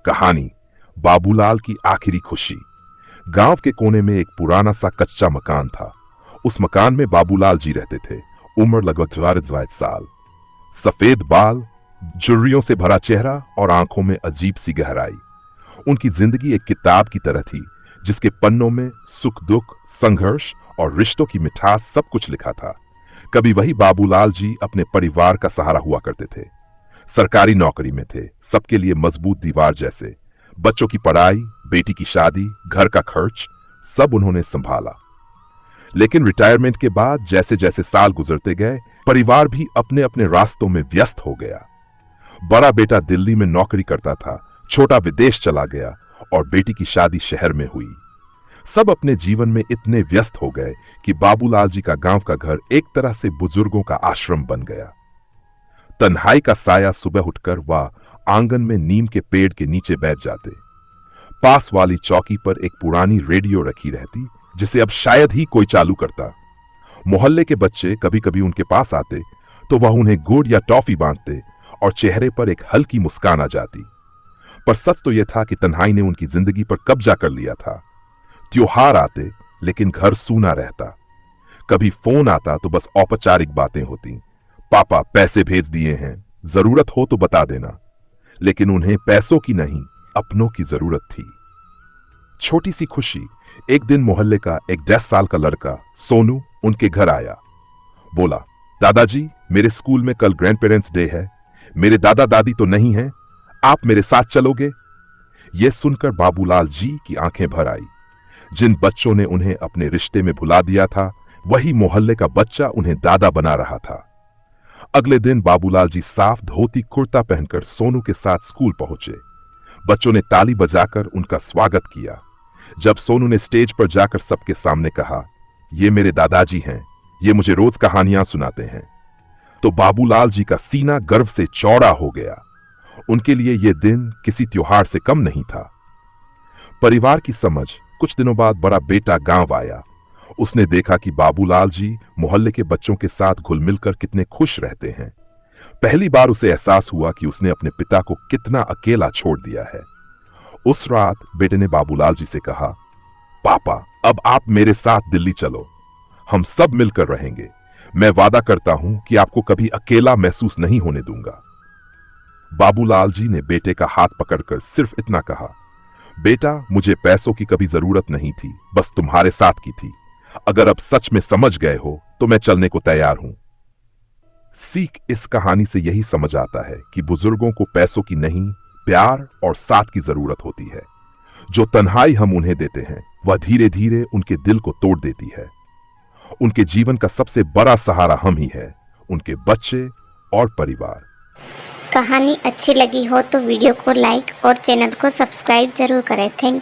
कहानी बाबूलाल की आखिरी खुशी। गांव के कोने में एक पुराना सा कच्चा मकान था। उस मकान में बाबूलाल जी रहते थे। उम्र लगभग 22 साल। सफेद बाल, झुर्रियों से भरा चेहरा और आंखों में अजीब सी गहराई। उनकी जिंदगी एक किताब की तरह थी जिसके पन्नों में सुख दुख, संघर्ष और रिश्तों की मिठास सब कुछ लिखा था। कभी वही बाबूलाल जी अपने परिवार का सहारा हुआ करते थे। सरकारी नौकरी में थे, सबके लिए मजबूत दीवार जैसे। बच्चों की पढ़ाई, बेटी की शादी, घर का खर्च सब उन्होंने संभाला। लेकिन रिटायरमेंट के बाद जैसे जैसे साल गुजरते गए, परिवार भी अपने अपने रास्तों में व्यस्त हो गया। बड़ा बेटा दिल्ली में नौकरी करता था, छोटा विदेश चला गया और बेटी की शादी शहर में हुई। सब अपने जीवन में इतने व्यस्त हो गए कि बाबूलाल जी का गांव का घर एक तरह से बुजुर्गों का आश्रम बन गया। तन्हाई का साया सुबह उठकर वह आंगन में नीम के पेड़ के नीचे बैठ जाते। पास वाली चौकी पर एक पुरानी रेडियो रखी रहती जिसे अब शायद ही कोई चालू करता। मोहल्ले के बच्चे कभी कभी उनके पास आते तो वह उन्हें गुड़ या टॉफी बांटते और चेहरे पर एक हल्की मुस्कान आ जाती। पर सच तो यह था कि तन्हाई ने उनकी जिंदगी पर कब्जा कर लिया था। त्योहार आते लेकिन घर सूना रहता। कभी फोन आता तो बस औपचारिक बातें होती। पापा पैसे भेज दिए हैं, जरूरत हो तो बता देना। लेकिन उन्हें पैसों की नहीं, अपनों की जरूरत थी। छोटी सी खुशी। एक दिन मोहल्ले का एक 10 साल का लड़का सोनू उनके घर आया। बोला, दादाजी मेरे स्कूल में कल ग्रैंड पेरेंट्स डे है, मेरे दादा दादी तो नहीं हैं, आप मेरे साथ चलोगे? यह सुनकर बाबूलाल जी की आंखें भर आई। जिन बच्चों ने उन्हें अपने रिश्ते में भुला दिया था, वही मोहल्ले का बच्चा उन्हें दादा बना रहा था। अगले दिन बाबूलाल जी साफ धोती कुर्ता पहनकर सोनू के साथ स्कूल पहुंचे। बच्चों ने ताली बजाकर उनका स्वागत किया। जब सोनू ने स्टेज पर जाकर सबके सामने कहा, ये मेरे दादाजी हैं, ये मुझे रोज कहानियां सुनाते हैं, तो बाबूलाल जी का सीना गर्व से चौड़ा हो गया। उनके लिए यह दिन किसी त्योहार से कम नहीं था। परिवार की समझ। कुछ दिनों बाद बड़ा बेटा गांव आया। उसने देखा कि बाबूलाल जी मोहल्ले के बच्चों के साथ घुल मिलकर कितने खुश रहते हैं। पहली बार उसे एहसास हुआ कि उसने अपने पिता को कितना अकेला छोड़ दिया है। उस रात बेटे ने बाबूलाल जी से कहा, पापा अब आप मेरे साथ दिल्ली चलो, हम सब मिलकर रहेंगे। मैं वादा करता हूं कि आपको कभी अकेला महसूस नहीं होने दूंगा। बाबूलाल जी ने बेटे का हाथ पकड़कर सिर्फ इतना कहा, बेटा मुझे पैसों की कभी जरूरत नहीं थी, बस तुम्हारे साथ की थी। अगर अब सच में समझ गए हो तो मैं चलने को तैयार हूं। सीख इस कहानी से यही समझ आता है कि बुजुर्गों को पैसों की नहीं, प्यार और साथ की जरूरत होती है। जो तन्हाई हम उन्हें देते हैं वह धीरे धीरे उनके दिल को तोड़ देती है। उनके जीवन का सबसे बड़ा सहारा हम ही है, उनके बच्चे और परिवार। कहानी अच्छी लगी हो तो वीडियो को लाइक और चैनल को सब्सक्राइब जरूर करें। थैंक